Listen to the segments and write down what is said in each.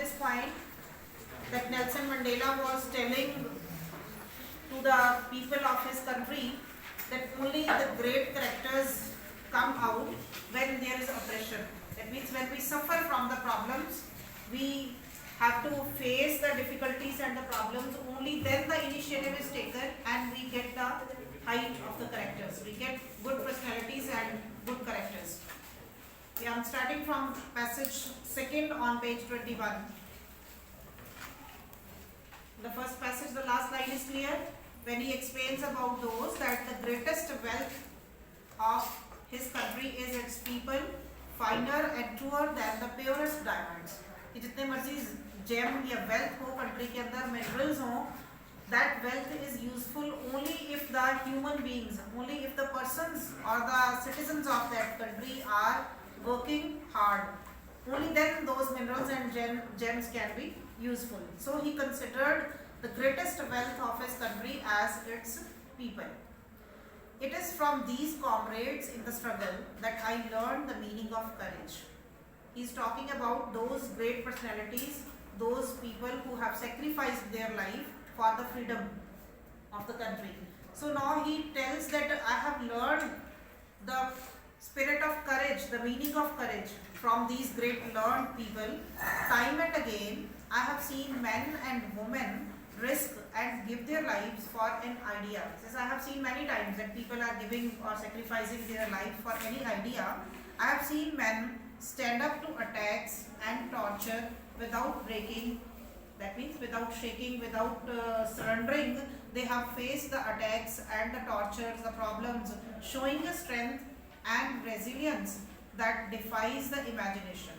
this point that Nelson Mandela was telling to the people of his country that only the great characters come out when there is oppression. That means when we suffer from the problems, we have to face the difficulties and the problems, only then the initiative is taken and we get the height of the characters. We get good personalities and good characters. Yeah, I'm starting from passage 2 on page 21. The first passage, the last line is clear when he explains about those that the greatest wealth of his country is its people, finer and truer than the purest diamonds. कि जितने मर्जी GeM या wealth हो country के अंदर, minerals हो, that wealth is useful only if the human beings, only if the persons or the citizens of that country are working hard. Only then those minerals and gems can be useful. So he considered the greatest wealth of his country as its people. It is from these comrades in the struggle that I learned the meaning of courage. He is talking about those great personalities, those people who have sacrificed their life for the freedom of the country. So now he tells that I have learned the spirit of courage, the meaning of courage from these great learned people. Time and again, I have seen men and women risk and give their lives for an idea. Since I have seen many times that people are giving or sacrificing their life for any idea, I have seen men stand up to attacks and torture without breaking. That means without shaking, without surrendering. They have faced the attacks and the tortures, the problems, showing a strength and resilience that defies the imagination.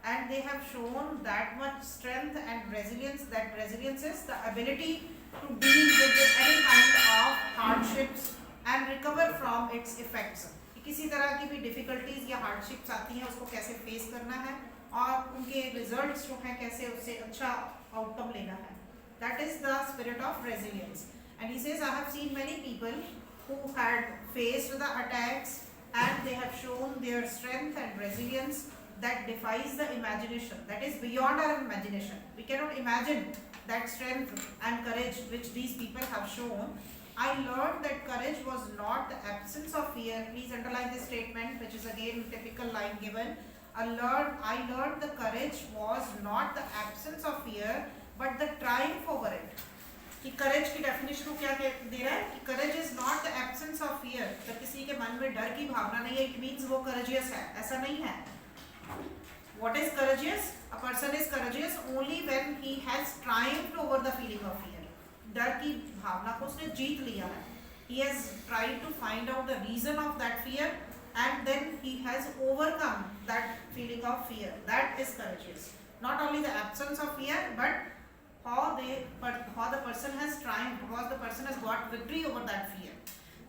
And they have shown that much strength and resilience, that resilience is the ability to deal with any kind of hardships and recover from its effects. किसी तरह की भी difficulties या hardships आती हैं उसको कैसे face करना है और उनके रिजल्ट्स जो हैं कैसे उससे अच्छा आउटकम लेना है. That is the spirit of resilience. And he says I have seen many people who had faced the attacks and they have shown their strength and resilience that defies the imagination, that is beyond our imagination. We cannot imagine that strength and courage which these people have shown. I learned that courage was not the absence of fear. Please underline this statement, which is again typical line given. I learned the courage was not the absence of fear, but the triumph over it. कि courage की definition को क्या दे रहा है कि courage is not the absence of fear. जब किसी के मन में डर की भावना नहीं है, it means वो courageous है. ऐसा नहीं है. What is courageous? A person is courageous only when he has triumphed over the feeling of fear. डर की भावना को उसने जीत लिया है. He has tried to find out the reason of that fear and then he has overcome that feeling of fear. That is courageous. Not only the absence of fear, but how the person has triumphed, because the person has got victory over that fear.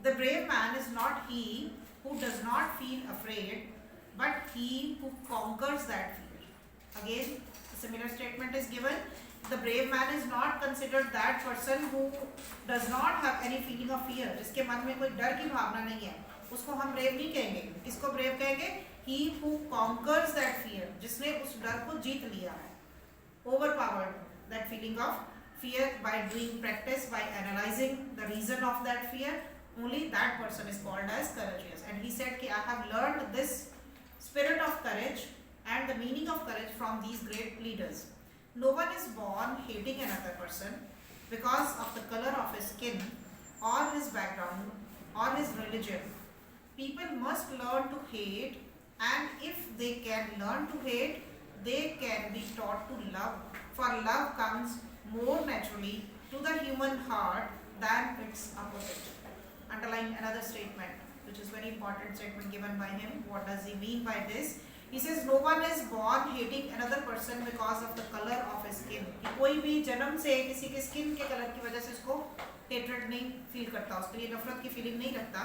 The brave man is not he who does not feel afraid, but he who conquers that fear. Again, a similar statement is given. The brave man is not considered that person who does not have any feeling of fear. जिसके मन में कोई डर की भावना नहीं है, उसको हम brave नहीं कहेंगे. किसको brave कहेंगे? He who conquers that fear, जिसने उस डर को जीत लिया है. Overpowered that feeling of fear by doing practice, by analyzing the reason of that fear. Only that person is called as courageous. And he said कि I have learned this spirit of courage and the meaning of courage from these great leaders. No one is born hating another person because of the color of his skin or his background or his religion. People must learn to hate, and if they can learn to hate, they can be taught to love. For love comes more naturally to the human heart than its opposite. Underline another statement, which is very important statement given by him. What does he mean by this? He says no one is born hating another person because of the color of his skin. कोई भी जन्म से किसी के skin के colour की वजह से उसको hatred नहीं फील करता, उसके लिए नफरत की फीलिंग नहीं रखता.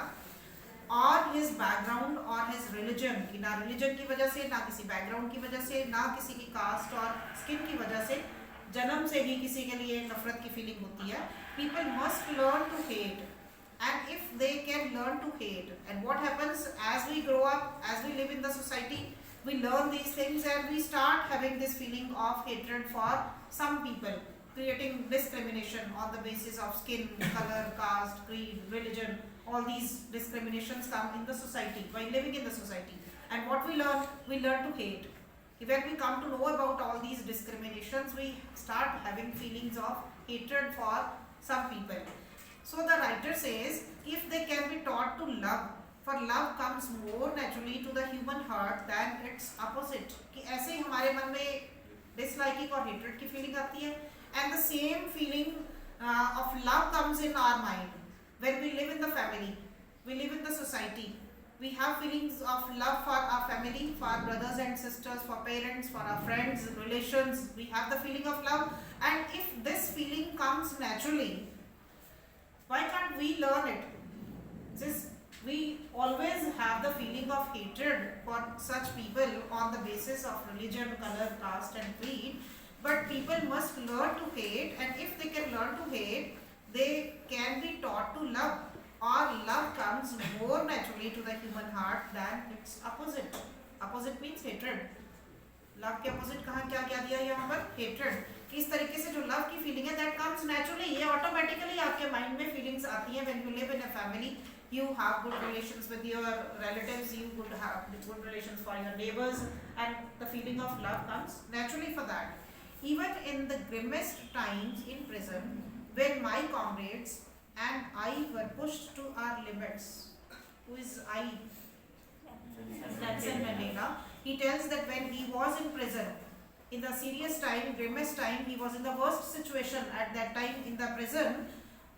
और his background or his religion, कि ना religion की वजह से, ना किसी background की वजह से, ना किसी की caste और skin की वजह से जन्म से ही किसी के लिए नफरत की फीलिंग होती है. People must learn to hate, and if they can learn to hate, and what happens as we grow up, as we live in the society, we learn these things and we start having this feeling of hatred for some people, creating discrimination on the basis of skin, color, caste, creed, religion. All these discriminations come in the society while living in the society. And what we learn to hate. When we come to know about all these discriminations, we start having feelings of hatred for some people. So the writer says, if they can be taught to love, for love comes more naturally to the human heart than its opposite. कि ऐसे ही हमारे मन में disliking और hatred की feeling आती है, and the same feeling of love comes in our mind when we live in the family, we live in the society. We have feelings of love for our family, for our brothers and sisters, for parents, for our friends, relations. We have the feeling of love, and if this feeling comes naturally, why can't we learn it? Since we always have the feeling of hatred for such people on the basis of religion, color, caste and creed, but people must learn to hate, and if they can learn to hate, they can be taught to love, or love comes more naturally to the human heart than its opposite. Opposite means hatred. Love के opposite कहाँ क्या क्या दिया यहाँ पर? Hatred. किस तरीके से जो love की feeling है, that comes naturally. ये automatically आपके mind में feelings आती हैं when you live in a family. You have good relations with your relatives, you would have good relations for your neighbors, and the feeling of love comes naturally for that. Even in the grimmest times in prison, when my comrades and I were pushed to our limits. Who is I? Nelson Mandela. He tells that when he was in prison, in the serious time, grimmest time, he was in the worst situation at that time in the prison.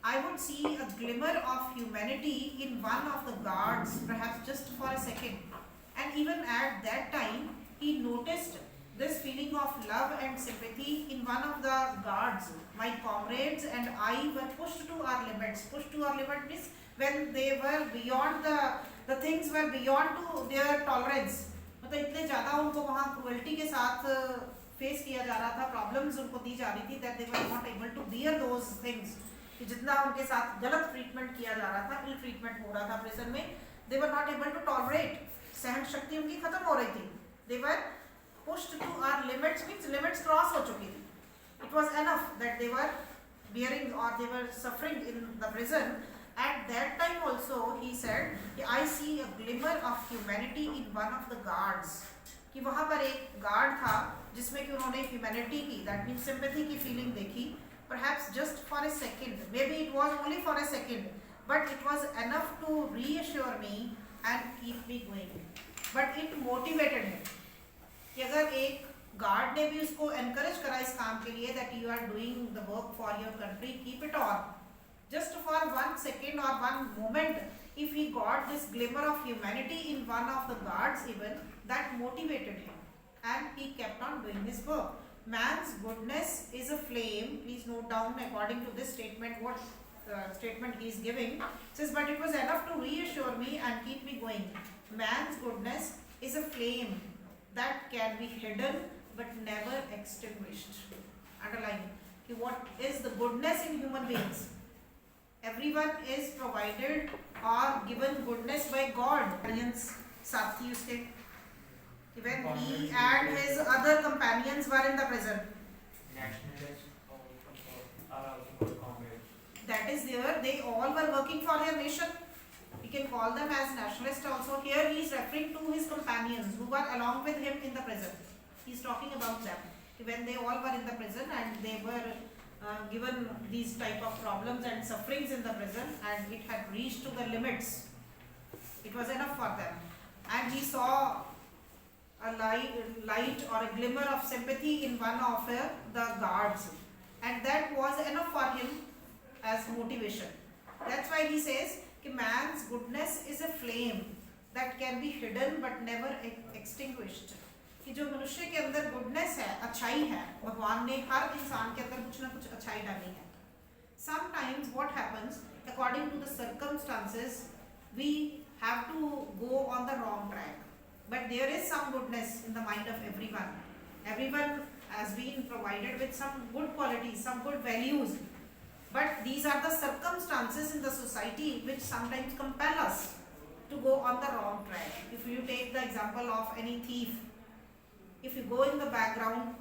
I would see a glimmer of humanity in one of the guards, perhaps just for a second. And even at that time, he noticed this feeling of love and sympathy in one of the guards. My comrades and I were pushed to our limits. Pushed to our limit means when they were beyond the things were beyond to their tolerance. मतलब इतने ज़्यादा उनको वहाँ cruelty के साथ face किया जा रहा था, problems उनको दी जा रही थी, that they were not able to bear those things. कि जितना उनके साथ गलत treatment किया जा रहा था, ill treatment हो रहा था prison में, they were not able to tolerate. सहन शक्ति उनकी खत्म हो रही थी. They were pushed to our limits means limits cross हो चुकी थी. It was enough that they were bearing or they were suffering in the prison. At that time also he said, I see a glimmer of humanity in one of the guards. कि वहाँ पर एक guard था जिसमें कि उन्होंने humanity की, that means sympathy की feeling देखी, perhaps just for a second, maybe it was only for a second, but it was enough to reassure me and keep me going. But it motivated him. कि अगर एक guard ने भी उसको encourage करा इस काम के लिए that you are doing the work for your country, keep it on. Just for 1 second or 1 moment, if he got this glimmer of humanity in one of the guards even, that motivated him and he kept on doing his work. Man's goodness is a flame. Please note down according to this statement what statement he is giving. It says, but it was enough to reassure me and keep me going. Man's goodness is a flame that can be hidden but never extinguished. Underline what is the goodness in human beings. Everyone is provided or given goodness by God. साथी उसके, when he and his other companions were in the prison, that is there, they all were working for their nation. We can call them as nationalists also. Here he is referring to his companions who were along with him in the prison. He is talking about them. When they all were in the prison and they were given these type of problems and sufferings in the prison, and it had reached to the limits. It was enough for them. And he saw a light or a glimmer of sympathy in one of the guards. And that was enough for him as motivation. That's why he says, man's goodness is a flame that can be hidden but never extinguished. कि जो मनुष्य के अंदर goodness है, अच्छाई है, भगवान ने हर इंसान के अंदर कुछ ना कुछ अच्छाई डाली है. Sometimes what happens, according to the circumstances, we have to go on the wrong track. But there is some goodness in the mind of everyone. Everyone has been provided with some good qualities, some good values. But these are the circumstances in the society which sometimes compel us to go on the wrong track. If you take the example of any thief If you go in the background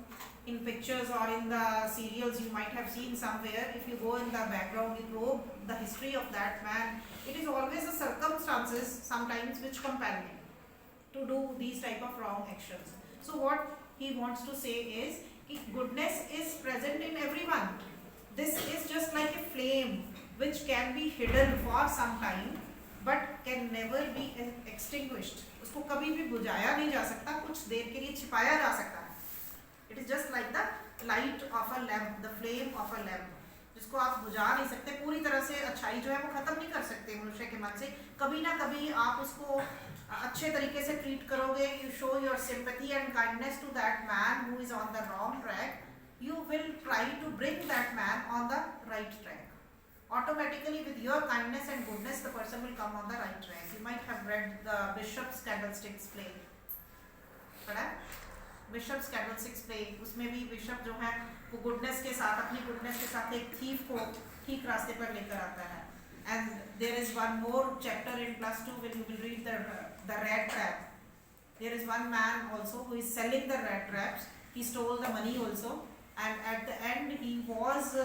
in pictures or in the serials, you might have seen somewhere, if you go in the background, you probe the history of that man, it is always the circumstances sometimes which compel him to do these type of wrong actions. So what he wants to say is goodness is present in everyone. This is just like a flame which can be hidden for some time but can never be extinguished. उसको कभी भी बुझाया नहीं जा सकता, कुछ देर के लिए छिपाया जा सकता है. It is just like the light of a lamp, the flame of a lamp, जिसको आप बुझा नहीं सकते पूरी तरह से. अच्छाई जो है वो खत्म नहीं कर सकते मनुष्य के मन से. कभी ना कभी आप उसको अच्छे तरीके से ट्रीट करोगे. You show your sympathy and kindness to that man who is on the wrong track. You will try to bring that man on the right track. Automatically, with your kindness and goodness, the person will come on the right track. You might have read the Bishop's Candlesticks play. पढ़ा? Bishop's Candlesticks play. उसमें भी bishop जो है वो goodness के साथ, अपनी goodness के साथ एक thief को ठीक रास्ते पर लेकर आता है. And there is one more chapter in +2 when you will read the rat trap. There is one man also who is selling the rat traps. He stole the money also. And at the end he was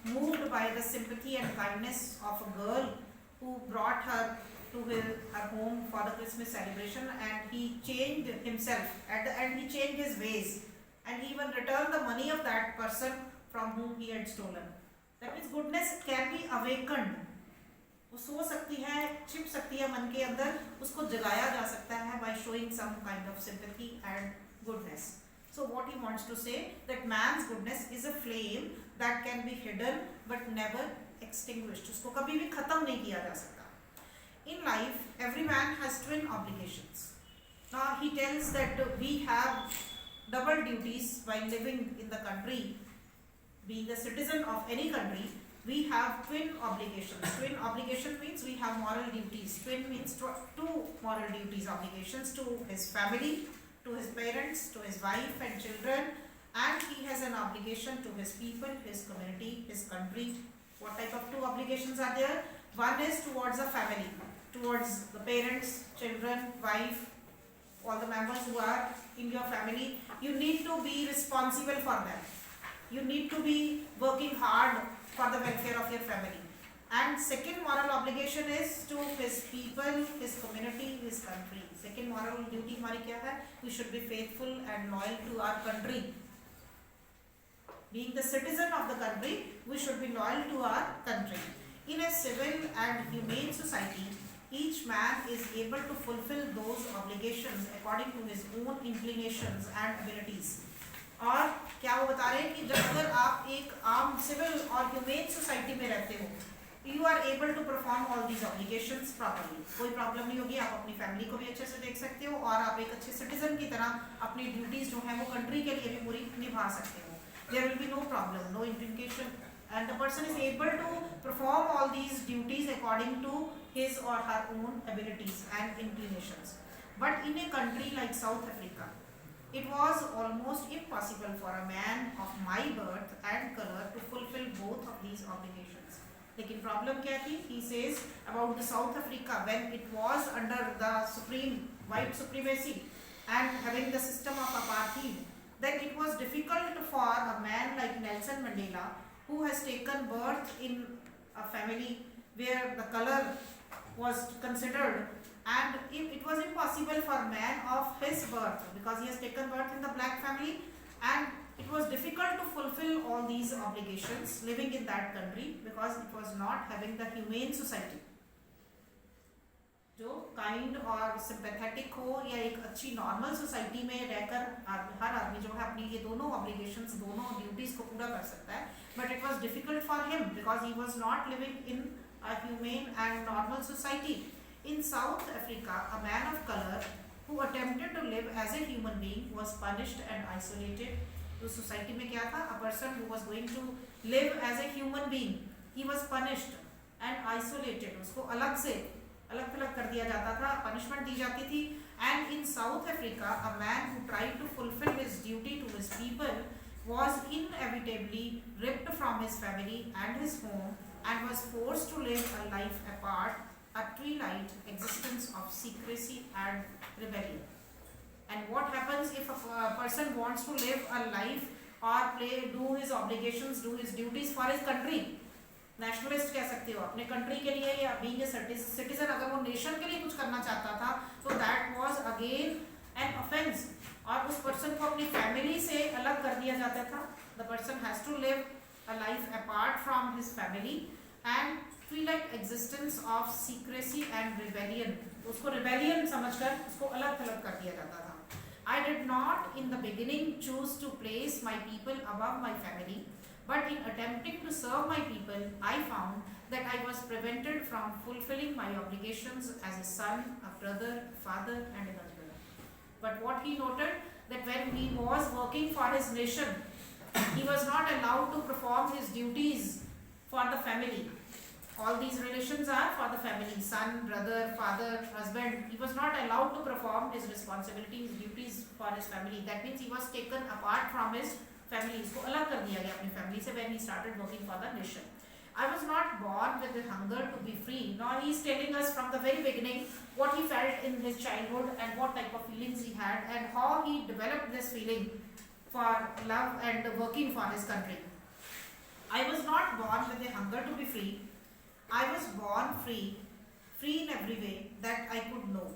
moved by the sympathy and kindness of a girl who brought her to her home for the Christmas celebration, and he changed himself. At the end he changed his ways and he even returned the money of that person from whom he had stolen. That means goodness can be awakened. वो सो सकती है, छिप सकती है मन के अंदर, उसको जगाया जा सकता है by showing some kind of sympathy and goodness. So what he wants to say that man's goodness is a flame that can be hidden but never extinguished. उसको कभी भी खत्म नहीं किया जा सकता. In life, every man has twin obligations. Now he tells that we have double duties while living in the country. Being a citizen of any country, we have twin obligations. Twin obligation means we have moral duties. Twin means two moral duties, obligations to his family, to his parents, to his wife and children, and he has an obligation to his people, his community, his country. What type of two obligations are there? One is towards the family, towards the parents, children, wife, all the members who are in your family. You need to be responsible for them. You need to be working hard for the welfare of your family. And second moral obligation is to his people, his community, his country. Second moral duty हमारी क्या है? We should be faithful and loyal to our country. Being the citizen of the country, we should be loyal to our country. In a civil and humane society, each man is able to fulfill those obligations according to his own inclinations and abilities. और क्या वो बता रहे हैं कि जब अगर आप एक आम सिविल और ह्यूमेन सोसाइटी में रहते हो, you are able to perform all these obligations properly. कोई प्रॉब्लम नहीं होगी, आप अपनी फैमिली को भी अच्छे से देख सकते हो और आप एक अच्छे सिटीजन की तरह अपनी ड्यूटीज जो है वो कंट्री के लिए भी पूरी निभा सकते हो. There will be no problem, no implication, and the person is able to perform all these duties according to his or her own abilities and inclinations. But in a country like South Africa, it was almost impossible for a man of my birth and color to fulfill both of these obligations. लेकिन problem क्या थी? He says about the South Africa when it was under the supreme white supremacy and having the system of apartheid, then it was difficult for a man like Nelson Mandela, who has taken birth in a family where the color was considered, and it was impossible for a man of his birth because he has taken birth in the black family, and it was difficult to fulfill all these obligations living in that country because it was not having the humane society जो kind और sympathetic हो या एक अच्छी normal society में रहकर हर आदमी जो है अपनी ये दोनों ऑब्लिगेशंस, दोनों ड्यूटीज को पूरा कर सकता है. But it was difficult for him because he was not living in a humane and normal society. In south Africa a man of colour who attempted to live as a human being was punished and isolated. तो society में क्या था? A person who was going to live as a human being, he was punished and isolated. उसको अलग से अलग थलग कर दिया जाता था, पनिशमेंट दी जाती थी. And in South Africa, a man who tried to fulfill his duty to his people was inevitably ripped from his family and his home and was forced to live a life apart, a twilight existence of secrecy and rebellion. And what happens if a person wants to live a life or do his obligations, do his duties for his country, nationalist कह सकते हो अपने country के लिए, या being a citizen, अगर वो nation के लिए कुछ करना चाहता था तो that was again an offence, और उस पर्सन को अपनी फैमिली से अलग कर दिया जाता था. The person has to live a life apart from his family and feel like existence of secrecy and rebellion. उसको रिबेलियन समझकर उसको अलग थलग कर दिया जाता था. I did not in the beginning choose to place my people above my family, but in attempting to serve my people, I found that I was prevented from fulfilling my obligations as a son, a brother, father, and a husband. But what he noted, that when he was working for his nation, he was not allowed to perform his duties for the family. All these relations are for the family, son, brother, father, husband. He was not allowed to perform his responsibilities, duties for his family. That means he was taken apart from his family. इसको अलग कर दिया गया अपनी family से when he started working for the nation. I was not born with the hunger to be free. Nor he is telling us from the very beginning what he felt in his childhood and what type of feelings he had and how he developed this feeling for love and working for his country. I was not born with the hunger to be free. I was born free in every way that I could know.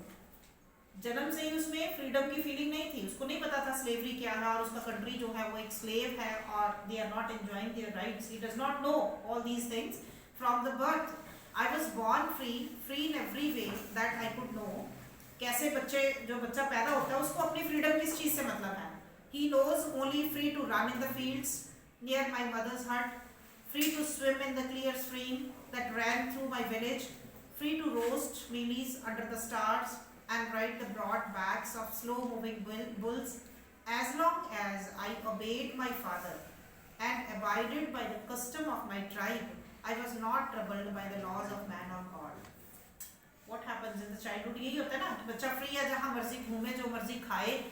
जन्म से ही उसमें freedom की feeling नहीं थी. उसको नहीं पता था स्लेवरी क्या है और उसका कंट्री जो है वो एक स्लेव है और they are not enjoying their rights. He does not know all these things from the birth. I was born free in every way that I could know. कैसे जो बच्चा पैदा होता है उसको अपनी फ्रीडम किस चीज से मतलब है. He knows only free to run in the fields near my mother's hut, free to swim in the clear stream that ran through my village, free to roast mealies under the stars and ride the broad backs of slow-moving bulls, as long as I obeyed my father and abided by the custom of my tribe. I was not troubled by the laws of man or God. What happens in the childhood? यही होता है ना कि बच्चा free है, जहाँ मर्जी घूमे, जो मर्जी खाए,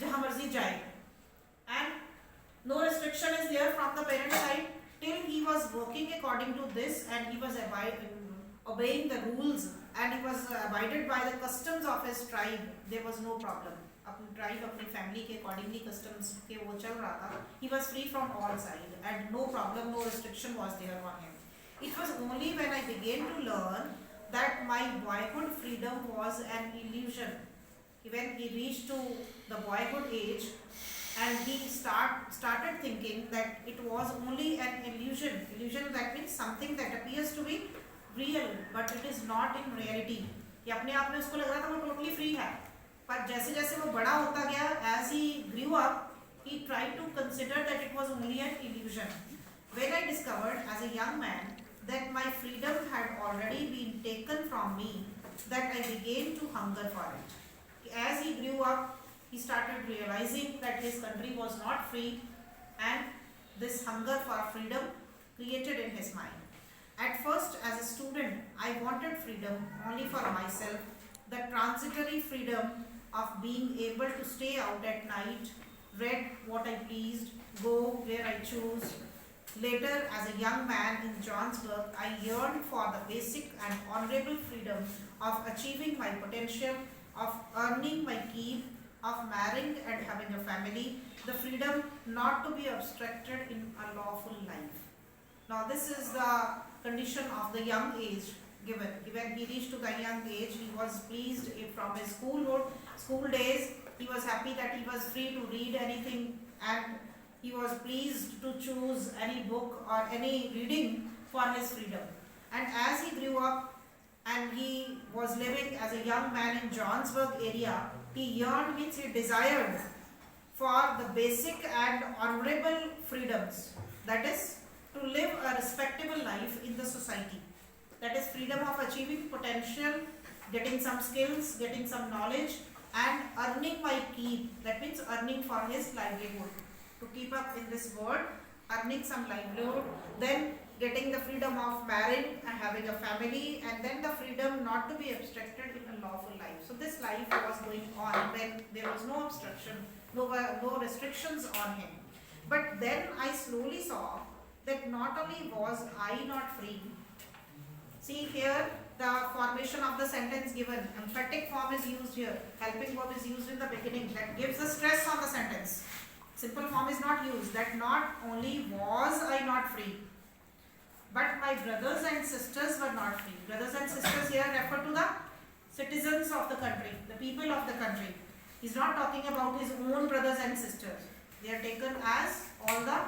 जहाँ मर्जी जाए, and no restriction is there from the parent side. Till he was working according to this and he was obeying the rules and he was abided by the customs of his tribe, there was no problem. अपनी tribe, अपनी family के accordingly customs के वो चल रहा था. He was free from all sides and no problem, no restriction was there on him. It was only when I began to learn that my boyhood freedom was an illusion. When he reached to the boyhood age, and he started thinking that it was only an illusion. Illusion, that means something that appears to be real but it is not in reality. कि अपने आप में उसको लग रहा था वो totally free है, पर जैसे जैसे वो बड़ा होता गया, as he grew up, he tried to consider that it was only an illusion. When I discovered as a young man that my freedom had already been taken from me, that I began to hunger for it. As he grew up, he started realizing that his country was not free and this hunger for freedom created in his mind. At first, as a student, I wanted freedom only for myself, the transitory freedom of being able to stay out at night, read what I pleased, go where I chose. Later, as a young man in Johannesburg, I yearned for the basic and honorable freedom of achieving my potential, of earning my keep, of marrying and having a family, the freedom not to be abstracted in a lawful life. Now this is the condition of the young age given. When he reached to the young age, he was pleased from his school days. He was happy that he was free to read anything and he was pleased to choose any book or any reading for his freedom. And as he grew up and he was living as a young man in Johannesburg area, he yearned, means he desired for the basic and honorable freedoms, that is to live a respectable life in the society, that is freedom of achieving potential, getting some skills, getting some knowledge and earning my keep, that means earning for his livelihood, to keep up in this world, earning some livelihood, then getting the freedom of marrying and having a family, and then the freedom not to be abstracted in a lawful life. So this life was going on when there was no obstruction, no restrictions on him. But then I slowly saw that not only was I not free, See here the formation of the sentence given. Emphatic form is used here. Helping verb is used in the beginning. That gives a stress on the sentence. Simple form is not used. That not only was I not free, but my brothers and sisters were not free. Brothers and sisters here refer to the citizens of the country, the people of the country. He's not talking about his own brothers and sisters. They are taken as all the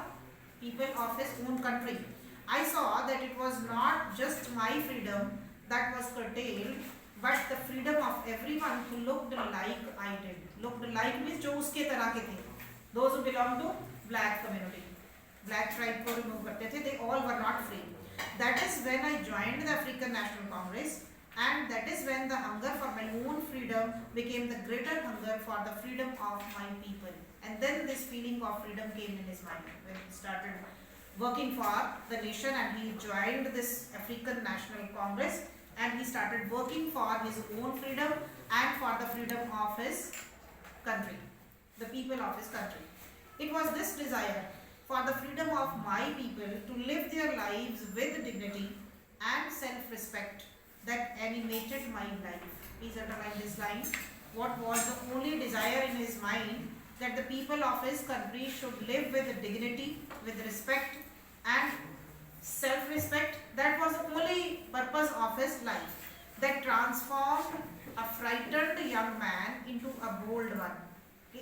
people of his own country. I saw that it was not just my freedom that was curtailed, but the freedom of everyone who looked like I did. Looked like means जो उसके तरह के थे. Those who belong to black community. Black tribe को remove करते थे. They all were not free. That is when I joined the African National Congress, and that is when the hunger for my own freedom became the greater hunger for the freedom of my people. And then this feeling of freedom came in his mind when he started working for the nation, and he joined this African National Congress, and he started working for his own freedom and for the freedom of his country, the people of his country. It was this desire for the freedom of my people to live their lives with dignity and self-respect that animated my life. Please underline this line. What was the only desire in his mind? That the people of his country should live with dignity, with respect and self-respect. That was the only purpose of his life. That transformed a frightened young man into a bold one.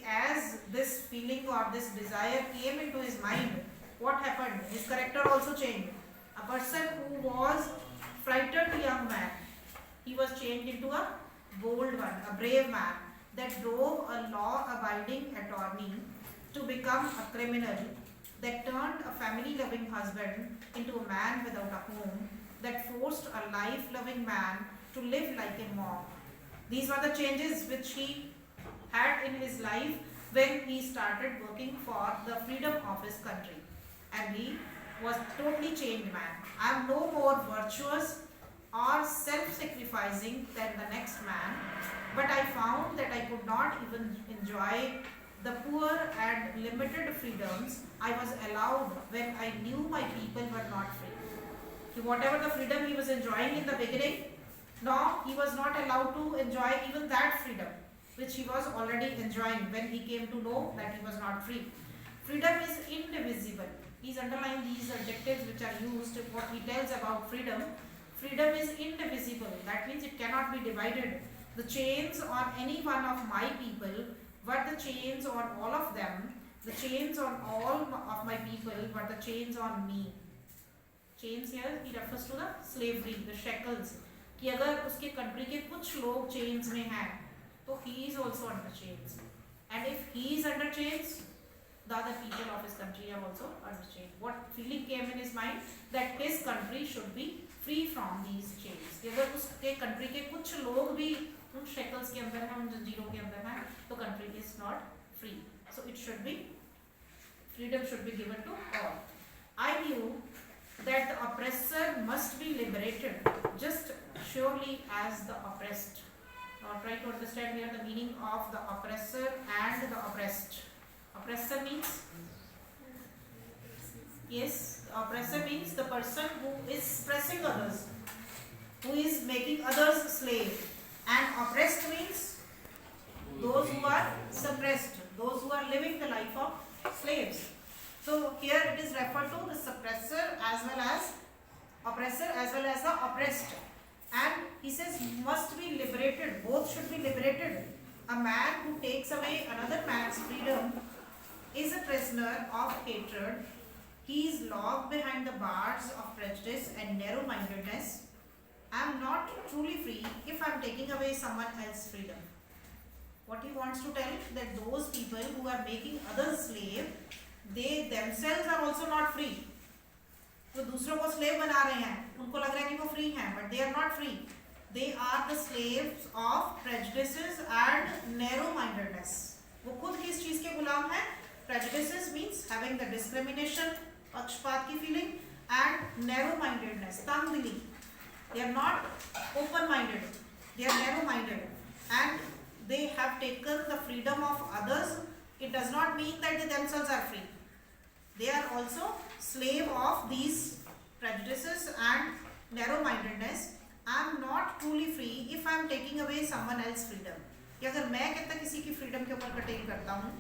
As this feeling or this desire came into his mind, what happened? His character also changed. A person who was frightened young man, he was changed into a bold one, a brave man. That drove a law-abiding attorney to become a criminal, that turned a family-loving husband into a man without a home, that forced a life-loving man to live like a monk. These were the changes which he had in his life when he started working for the freedom of his country. And he was totally changed man. I am no more virtuous or self-sacrificing than the next man, but I found that I could not even enjoy the poor and limited freedoms I was allowed when I knew my people were not free. So whatever the freedom he was enjoying in the beginning, now he was not allowed to enjoy even that freedom which he was already enjoying when he came to know that he was not free. Freedom is indivisible. Please underline these adjectives which are used. What he tells about freedom. Freedom is indivisible. That means it cannot be divided. The chains on any one of my people were the chains on all of them. The chains on all of my people were the chains on me. Chains here he refers to the slavery, the shackles. कि अगर उसके country के कुछ लोग chains में हैं, तो he is also under chains. And if he is under chains, the other people of his country are also under chains. What feeling came in his mind? That his country should be free from these chains. कि अगर उसके country के कुछ लोग भी उन shackles के अंदर हैं, उन जंजीरों के अंदर हैं, तो country is not free. So it should be, freedom should be given to all. I knew that the oppressor must be liberated just surely as the oppressed. Now try to understand here the meaning of the oppressor and the oppressed. Oppressor means, yes, the oppressor means the person who is oppressing others, who is making others slave. And oppressed means those who are suppressed, those who are living the life of slaves. So here it is referred to the suppressor as well as oppressor as well as the oppressed. And he says must be liberated, both should be liberated. A man who takes away another man's freedom is a prisoner of hatred. He is locked behind the bars of prejudice and narrow-mindedness. I am not truly free if I am taking away someone else's freedom. What he wants to tell that those people who are making others slave, they themselves are also not free. जो दूसरों को slave बना रहे हैं, उनको लग रहा है कि वो free हैं, but they are not free. They are the slaves of prejudices and narrow-mindedness. वो खुद किस चीज के गुलाम हैं? Prejudices means having the discrimination, पक्षपात की feeling, and narrow-mindedness, तंगदिली. They are not open-minded. They are narrow-minded, and they have taken the freedom of others. It does not mean that they themselves are free. They are also slave of these prejudices and narrow mindedness, I am not truly free if I am taking away someone else's freedom. कि अगर मैं कहता किसी की freedom के ऊपर कटेल करता हूँ,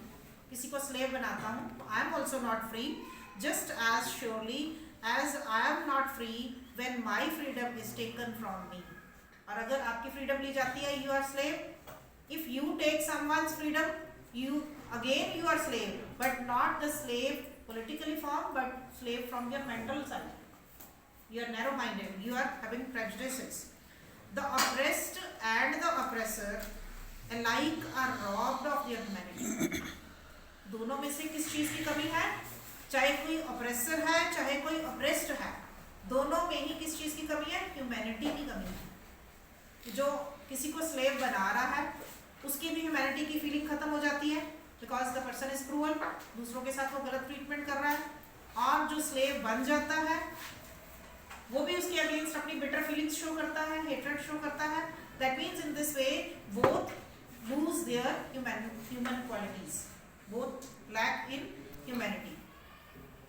किसी को स्लेव बनाता हूँ, I am also not free, just as surely as I am not free when my freedom is taken from me. और अगर आपकी फ्रीडम ली जाती है, you are slave. If you take someone's freedom, you are slave, but not the slave politically formed, but slave from your mental side. You are narrow minded, you are having prejudices. The oppressed and the oppressor alike are robbed of their humanity. दोनों में से किस चीज की कमी है? चाहे कोई ऑप्रेसर है, चाहे कोई ऑप्रेस्ड है, दोनों में ही किस चीज की कमी है? ह्यूमैनिटी की कमी है. जो किसी को स्लेव बना रहा है, उसकी भी ह्यूमैनिटी की फीलिंग खत्म हो जाती है, because the person is cruel, दूसरों के साथ वो गलत ट्रीटमेंट कर रहा है. और जो स्लेव बन जाता है, वो भी उसके अगेंस्ट अपनी बिटर फीलिंग्स शो करता है, हेट्रेड शो करता है. That means in this way both lose their human qualities, both lack in humanity.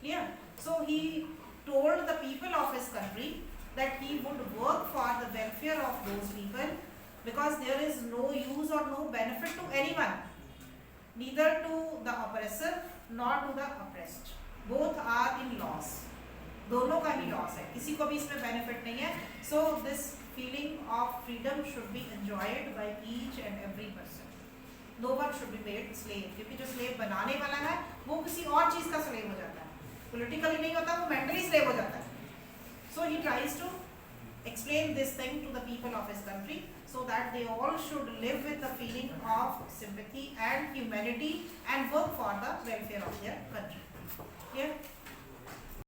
Clear? So he told the people of his country that he would work for the welfare of those people, because there is no use or no benefit to anyone, neither to the oppressor nor to the oppressed. Both are in loss. दोनों का ही loss है, किसी को भी इसमें benefit नहीं है. So this feeling of freedom should be enjoyed by each and every person. No one should be made slave, क्योंकि जो स्लेव बनाने वाला है वो किसी और चीज का स्लेव हो जाता है, पॉलिटिकली नहीं होता, वो मेंटली स्लेव हो जाता है. So he tries to explain this thing to the people of his country, so that they all should live with the feeling of sympathy and humanity and work for the welfare of their country. Clear?